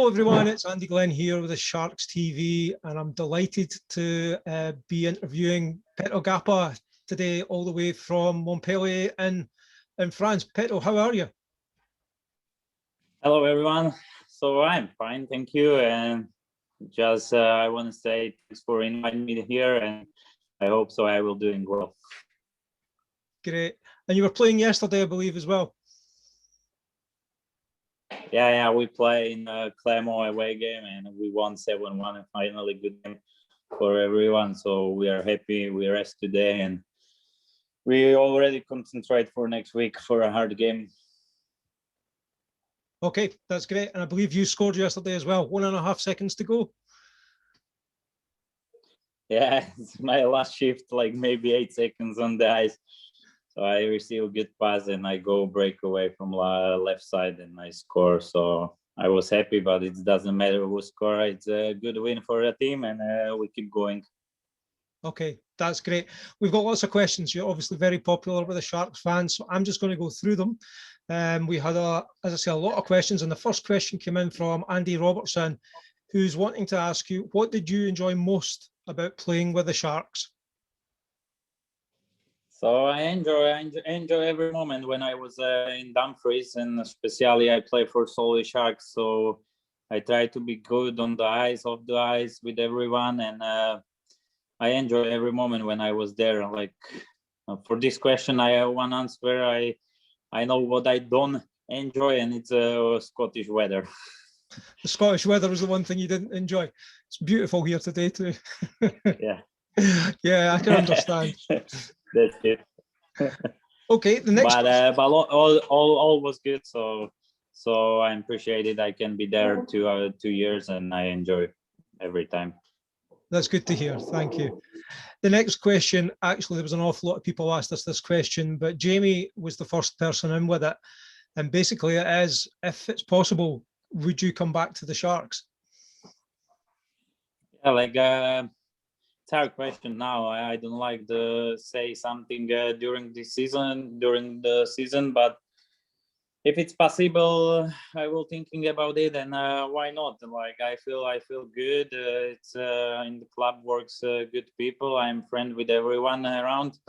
Hello everyone, it's Andy Glen here with the Sharks TV, and I'm delighted to be interviewing Peto Gapa today, all the way from Montpelier in France. Peto, how are you? Hello everyone. So I'm fine, thank you. And just I want to say thanks for inviting me here, and I hope so I will doing well. Great. And you were playing yesterday, I believe, as well. Yeah, we play in a Clermont away game and we won 7-1, and finally good game for everyone. So we are happy. We rest today and we already concentrate for next week for a hard game. Okay, that's great. And I believe you scored yesterday as well. 1.5 seconds to go. Yeah, it's my last shift, like maybe 8 seconds on the ice. So I receive a good pass and I go break away from left side and I score. So I was happy, but it doesn't matter who score. It's a good win for the team and we keep going. Okay, that's great. We've got lots of questions. You're obviously very popular with the Sharks fans, so I'm just going to go through them. We had, as I say, a lot of questions, and the first question came in from Andy Robertson, who's wanting to ask you, what did you enjoy most about playing with the Sharks? So I enjoy every moment when I was in Dumfries, and especially I play for Solly Sharks. So I try to be good on the ice, off the ice with everyone, and I enjoy every moment when I was there. Like for this question, I have one answer. I know what I don't enjoy, and it's Scottish weather. The Scottish weather was the one thing you didn't enjoy. It's beautiful here today too. Yeah. Yeah, I can understand. That's it. Okay, the next. But all was good. So I appreciate it. I can be there 2 years, and I enjoy every time. That's good to hear. Thank you. The next question, actually, there was an awful lot of people asked us this question, but Jamie was the first person in with it. And basically it is, if it's possible, would you come back to the Sharks? Yeah, like it's a hard question now. I don't like to say something during the season, but if it's possible, I will thinking about it, and why not? Like I feel good. It's in the club works good people. I'm friend with everyone around,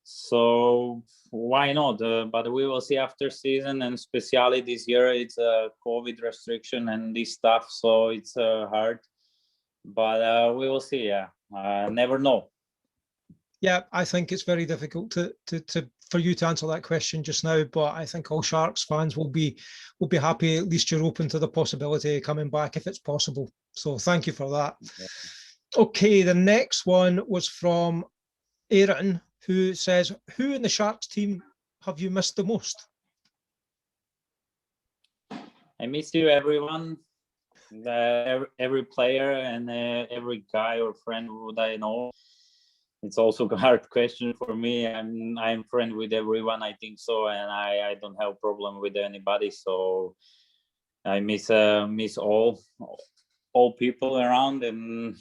so why not? But we will see after season, and especially this year, it's a COVID restriction and this stuff, so it's hard. But we will see. Yeah, never know. Yeah, I think it's very difficult for you to answer that question just now, but I think all Sharks fans will be happy. At least you're open to the possibility of coming back if it's possible. So thank you for that. Yeah. Okay, the next one was from Aaron, who says, who in the Sharks team have you missed the most? I miss you, everyone. Every player and every guy or friend that I know. It's also a hard question for me. I'm friend with everyone, I think so, and I don't have problem with anybody. So I miss all people around, and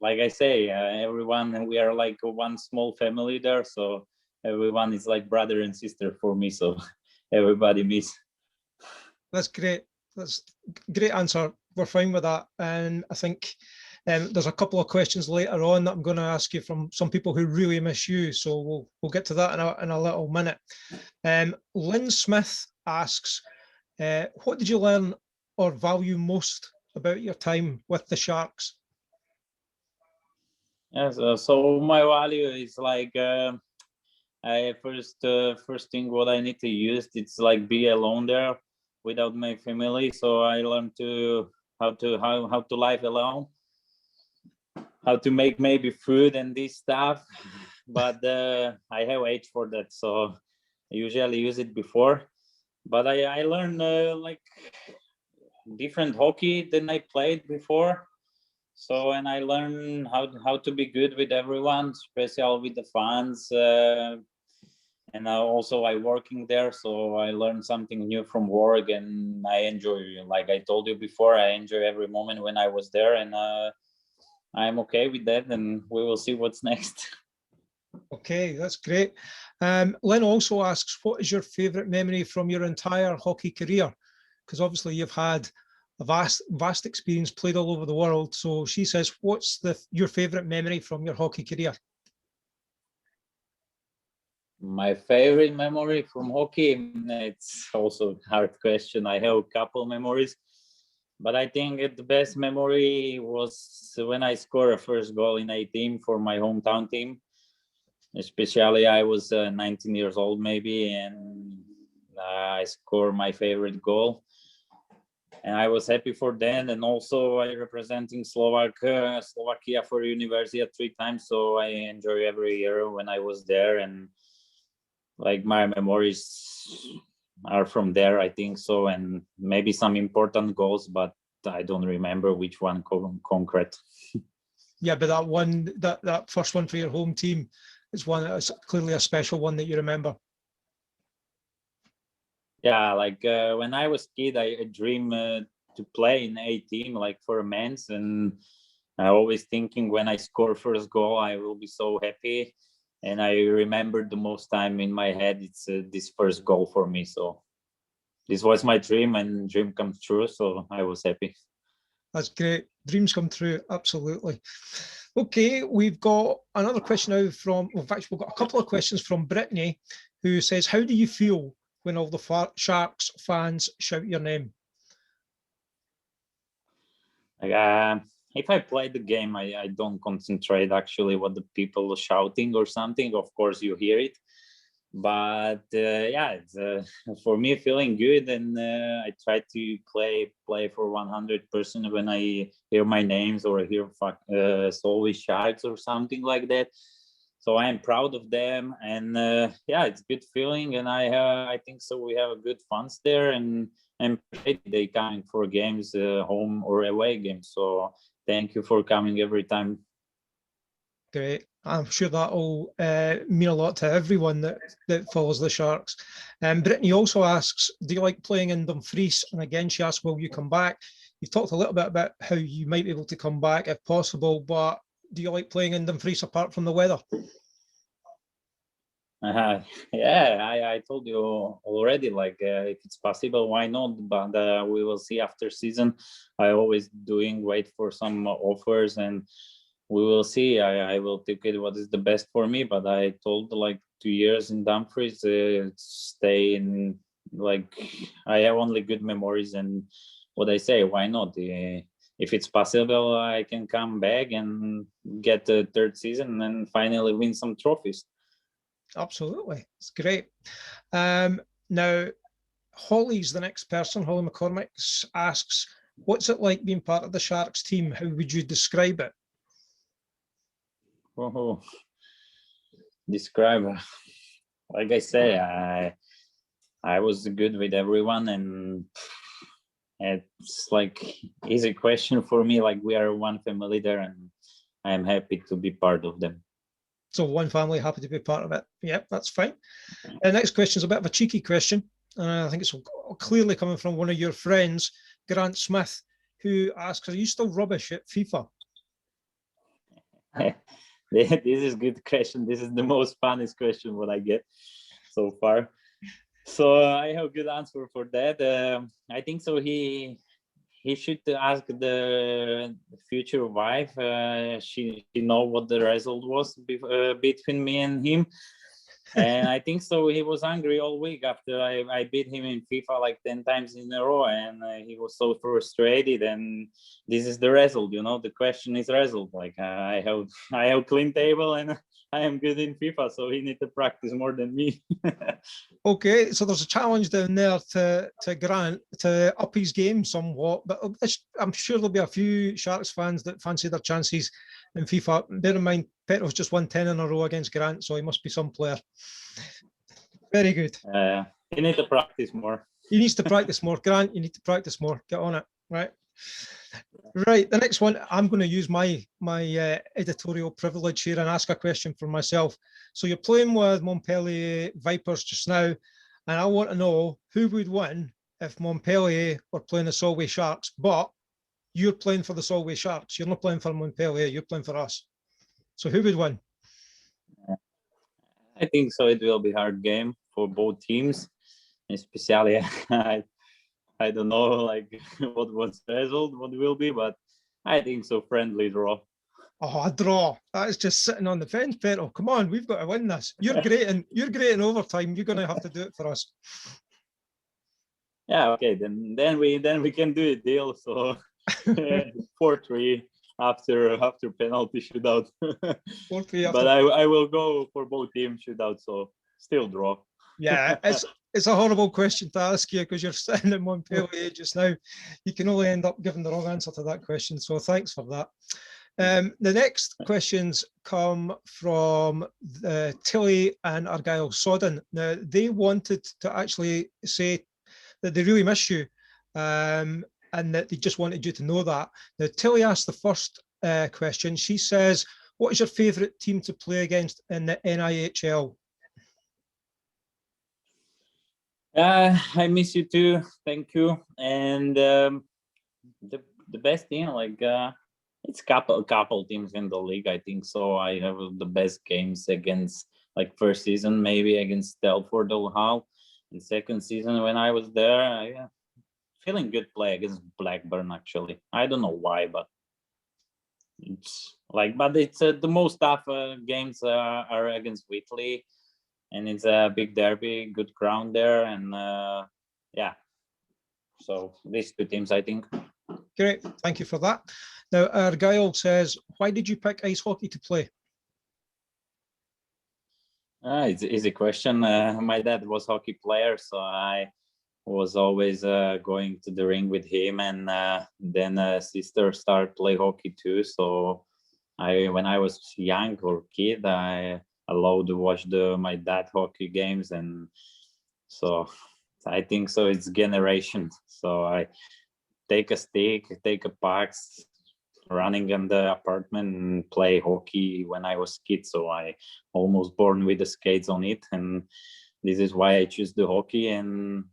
like I say, everyone, we are like one small family there. So everyone is like brother and sister for me. So everybody miss. That's great. That's a great answer. We're fine with that, and I think. There's a couple of questions later on that I'm going to ask you from some people who really miss you. So we'll get to that in a little minute. Lynn Smith asks, what did you learn or value most about your time with the Sharks? Yes, so my value is like first thing what I need to use, it's like be alone there without my family. So I learned how to live alone. How to make maybe food and this stuff, but I have age for that, so I usually use it before. But I learned like different hockey than I played before. So and I learned how to be good with everyone, especially with the fans. And also I working there, so I learned something new from work, and I enjoy. Like I told you before, I enjoy every moment when I was there, and I'm okay with that, and we will see what's next. Okay, that's great. Lynn also asks, what is your favourite memory from your entire hockey career? Because obviously you've had a vast experience, played all over the world. So she says, what's your favourite memory from your hockey career? My favorite memory from hockey, it's also a hard question. I have a couple memories, but I think the best memory was when I scored a first goal in a team for my hometown team. Especially I was 19 years old maybe, and I scored my favorite goal. And I was happy for that. And also I representing Slovakia for university 3 times. So I enjoy every year when I was there. And like my memories are from there, I think so. And maybe some important goals, but I don't remember which one concrete. Yeah, but that first one for your home team is one that's clearly a special one that you remember. Yeah, like when I was kid, I dream to play in a team, like for a men's, and I always thinking when I score first goal, I will be so happy. And I remember the most time in my head, it's this first goal for me. So this was my dream, and dream comes true. So I was happy. That's great. Dreams come true. Absolutely. Okay, we've got another question now in fact, we've got a couple of questions from Brittany, who says, how do you feel when all the Sharks fans shout your name? If I play the game, I don't concentrate actually what the people are shouting or something. Of course, you hear it. But yeah, it's for me feeling good, and I try to play for 100% when I hear my names or hear Solvay Sharks or something like that. So I am proud of them, and yeah, it's good feeling, and I think so. We have a good fans there, and they coming for games, home or away games. So thank you for coming every time. Great. I'm sure that'll mean a lot to everyone that follows the Sharks. Brittany also asks, do you like playing in Dumfries? And again, she asks, will you come back? You've talked a little bit about how you might be able to come back if possible, but do you like playing in Dumfries apart from the weather? Yeah, I told you already, like if it's possible, why not? But we will see after season. I always wait for some offers, and we will see. I will take it what is the best for me, but I told like 2 years in Dumfries, stay in, like I have only good memories, and what I say, why not? If it's possible, I can come back and get the 3rd season and finally win some trophies. Absolutely. It's great. Now, Holly's the next person. Holly McCormick asks, what's it like being part of the Sharks team? How would you describe it? Oh, describe, like I say, I was good with everyone, and it's like easy question for me. Like we are one family there, and I am happy to be part of them. So one family, happy to be part of it. Yep, that's fine. The next question is a bit of a cheeky question. I think it's clearly coming from one of your friends, Grant Smith, who asks, are you still rubbish at FIFA? This is a good question. This is the most funniest question what I get so far. So I have a good answer for that. I think so. He should ask the future wife. She know what the result was between me and him. And I think so. He was angry all week after I beat him in FIFA like 10 times in a row, and he was so frustrated. And this is the result, The question is result. Like I have clean table, and I am good in FIFA, so he need to practice more than me. Okay, so there's a challenge down there to Grant to up his game somewhat, but I'm sure there'll be a few Sharks fans that fancy their chances in FIFA. Bear in mind, Peto's just won 10 in a row against Grant, so he must be some player. Very good. He needs to practice more. He needs to practice more. Grant, you need to practice more. Get on it, right? Right, the next one, I'm going to use my editorial privilege here and ask a question for myself. So you're playing with Montpelier Vipers just now, and I want to know who would win if Montpelier were playing the Solway Sharks, but you're playing for the Solway Sharks. You're not playing for Montpelier, you're playing for us. So who would win? I think so. It will be a hard game for both teams, especially I don't know like what's the result, what will be, but I think so. Friendly draw. Oh, a draw. That is just sitting on the fence, Peto. Come on, we've got to win this. You're great in overtime. You're going to have to do it for us. Yeah, okay, then we can do a deal. So 4-3 after penalty shootout. 4-3 after. But I will go for both teams shootout. So still draw. Yeah, it's a horrible question to ask you because you're sitting in Montpelier just now. You can only end up giving the wrong answer to that question. So thanks for that. The next questions come from Tilly and Argyle Sodden. Now, they wanted to actually say that they really miss you and that they just wanted you to know that. Now, Tilly asked the first question. She says, what is your favourite team to play against in the NIHL? I miss you too. Thank you. And the best team, like it's couple teams in the league. I think so. I have the best games against like first season maybe against Telford or Hull. In second season when I was there, feeling good play against Blackburn actually. I don't know why, but it's like, but it's the most tough games are against Whitley, and it's a big derby, good ground there, and yeah. So these two teams, I think. Great, thank you for that. Now, Argyle says, why did you pick ice hockey to play? It's an easy question. My dad was a hockey player, so I was always going to the ring with him, and then sister started play hockey too. So when I was young or kid, I allowed to watch my dad hockey games, and so I think so. It's generation. So I take a stick, take a puck, running in the apartment and play hockey when I was kid. So I almost born with the skates on it, and this is why I choose the hockey, and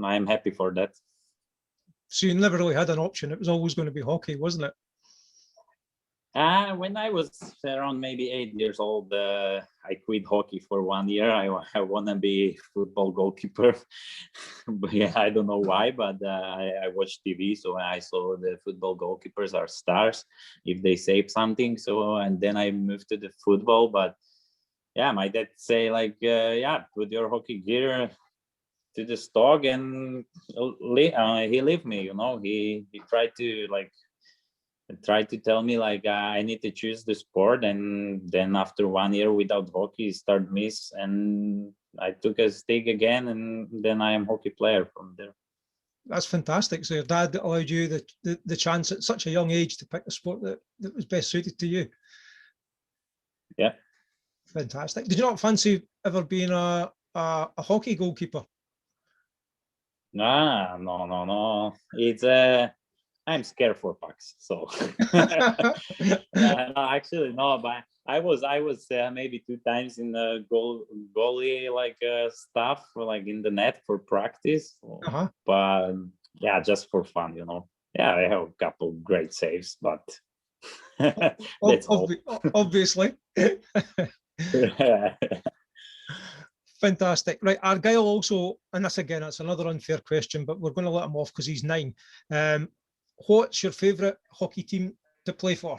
I'm happy for that. So you never really had an option. It was always going to be hockey, wasn't it? When I was around maybe 8 years old, I quit hockey for 1 year. I want to be football goalkeeper. But yeah, I don't know why, but I watched TV, so I saw the football goalkeepers are stars if they save something. So, and then I moved to the football. But yeah, my dad say like, yeah, put your hockey gear to the stock, and he left me. He tried to tell me like I need to choose the sport, and then after 1 year without hockey start miss, and I took a stick again, and then I am hockey player from there. That's fantastic. So your dad allowed you the chance at such a young age to pick the sport that was best suited to you. Yeah. Fantastic. Did you not fancy ever being a hockey goalkeeper? No. It's I'm scared for pucks, so no, actually no. But I was maybe 2 times in the goalie like stuff like in the net for practice, but yeah, just for fun, Yeah, I have a couple great saves, but that's all. Obviously. Fantastic. Right, Argyle also, and this again, it's another unfair question, but we're going to let him off because he's 9. What's your favourite hockey team to play for?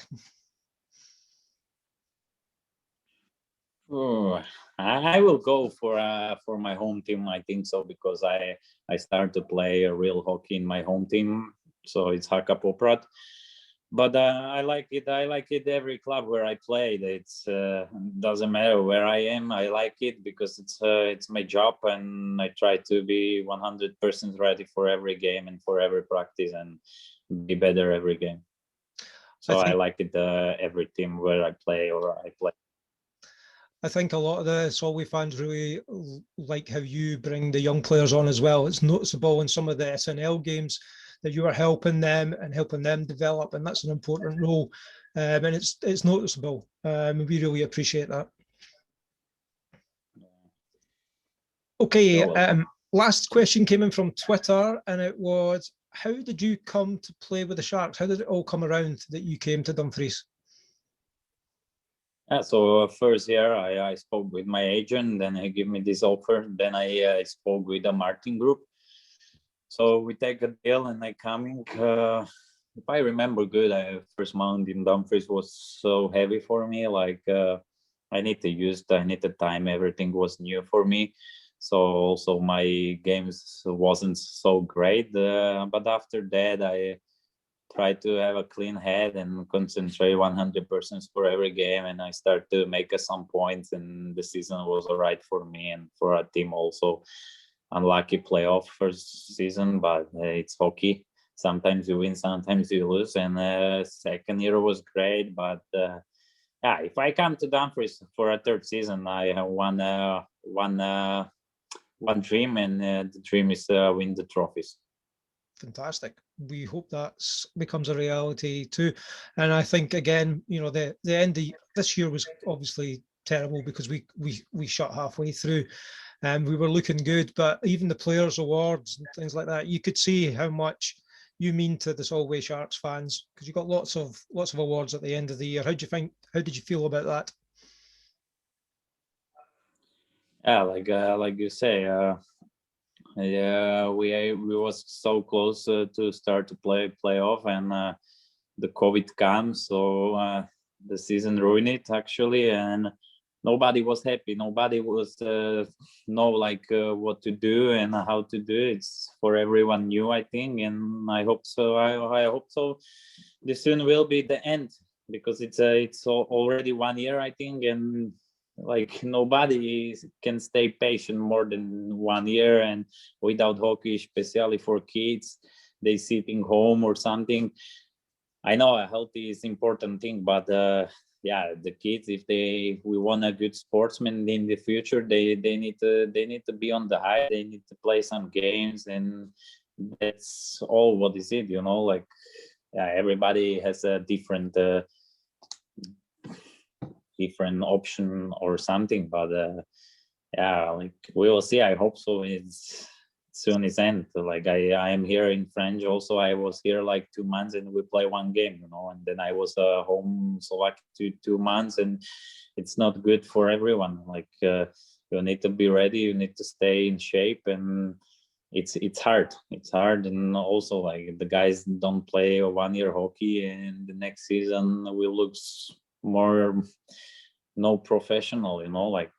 Oh, I will go for my home team. I think so, because I started to play a real hockey in my home team. So it's Haka Poprad. But I like it. I like it every club where I played. It's doesn't matter where I am. I like it because it's my job, and I try to be 100% ready for every game and for every practice, and be better every game. So I like it. Every team where I play or I play. I think a lot of the Solway fans really like how you bring the young players on as well. It's noticeable in some of the SNL games that you are helping them and helping them develop, and that's an important role. And it's noticeable. We really appreciate that. Okay, last question came in from Twitter, and it was, how did you come to play with the Sharks? How did it all come around that you came to Dumfries? So first year I spoke with my agent, then he gave me this offer. Then I spoke with the Martin Group. So we take a deal and I coming. If I remember good, first month in Dumfries was so heavy for me. Like I need the time. Everything was new for me. So also my games wasn't so great. But after that, I try to have a clean head and concentrate 100% for every game, and I start to make some points, and the season was all right for me and for our team also. Unlucky playoff first season, but it's hockey. Sometimes you win, sometimes you lose, and second year was great, but yeah, if I come to Dumfries for a third season, I have one dream, and the dream is win the trophies. Fantastic. We hope that becomes a reality too. And I think again, the end of this year was obviously terrible because we shut halfway through, and we were looking good. But even the players' awards and things like that, you could see how much you mean to the Solway Sharks fans, because you got lots of awards at the end of the year. How did you feel about that? Yeah, like you say, yeah, we was so close to start to playoff, and the COVID comes, so the season ruined it actually, and nobody was happy. Nobody was know what to do and how to do it. It's for everyone new, I think, and I hope so. I hope so. This soon will be the end, because it's already 1 year, I think, and like nobody can stay patient more than 1 year, and without hockey, especially for kids, they sitting home or something. I know a healthy is important thing, but yeah, the kids, if we want a good sportsman in the future, they need to be on the high. They need to play some games, and that's all. What is it? Like yeah, everybody has a different option or something, but yeah, like we will see. I hope so. It's soon is end. Like I am here in French also. I was here like 2 months and we play one game, and then I was home Slovakia 2 months, and it's not good for everyone. Like you need to be ready, you need to stay in shape, and it's hard. It's hard, and also like the guys don't play a 1 year hockey, and the next season will look more no professional, like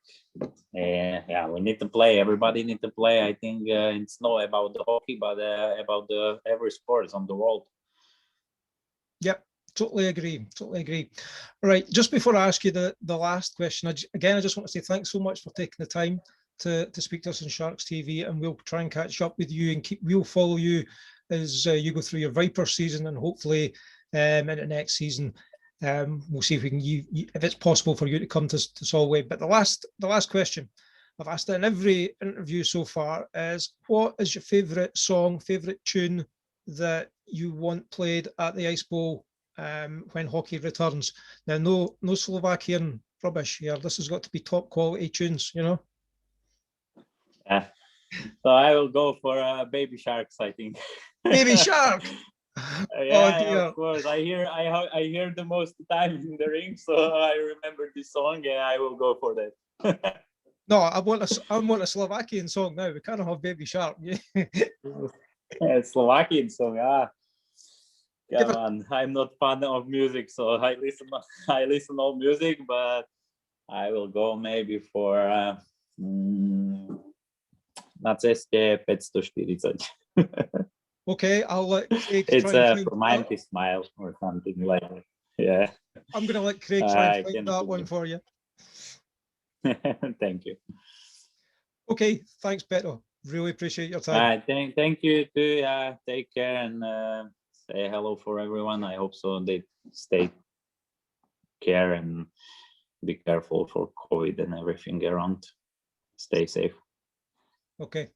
yeah, we need to play. Everybody need to play. I think it's not about the hockey, but about the every sports on the world. Yep, totally agree. Right, just before I ask you the last question, I just want to say thanks so much for taking the time to speak to us on Sharks TV, and we'll try and catch up with you, and we'll follow you as you go through your Viper season, and hopefully into next season. We'll see if we can, if it's possible for you to come to Solway. But the last question I've asked in every interview so far is, what is your favourite song, favourite tune that you want played at the Ice Bowl when hockey returns? Now, no Slovakian rubbish here. This has got to be top quality tunes, Yeah. So I will go for Baby Sharks, I think. Baby Shark. Yeah, oh, of course. I hear the most time in the ring, so I remember this song, and I will go for that. No, I want a Slovakian song now. We can't have Baby Shark. Yeah, Slovakian song. Come on, I'm not fan of music, so I listen all music, but I will go maybe for na ceste 540. Okay, I'll let Craig it's try and find for Mighty Smile or something like that. Yeah. I'm going to let Craig try and find that one for you. Thank you. Okay, thanks, Peto. Really appreciate your time. Thank you too. Take care and say hello for everyone. I hope so they stay care and be careful for COVID and everything around. Stay safe. Okay.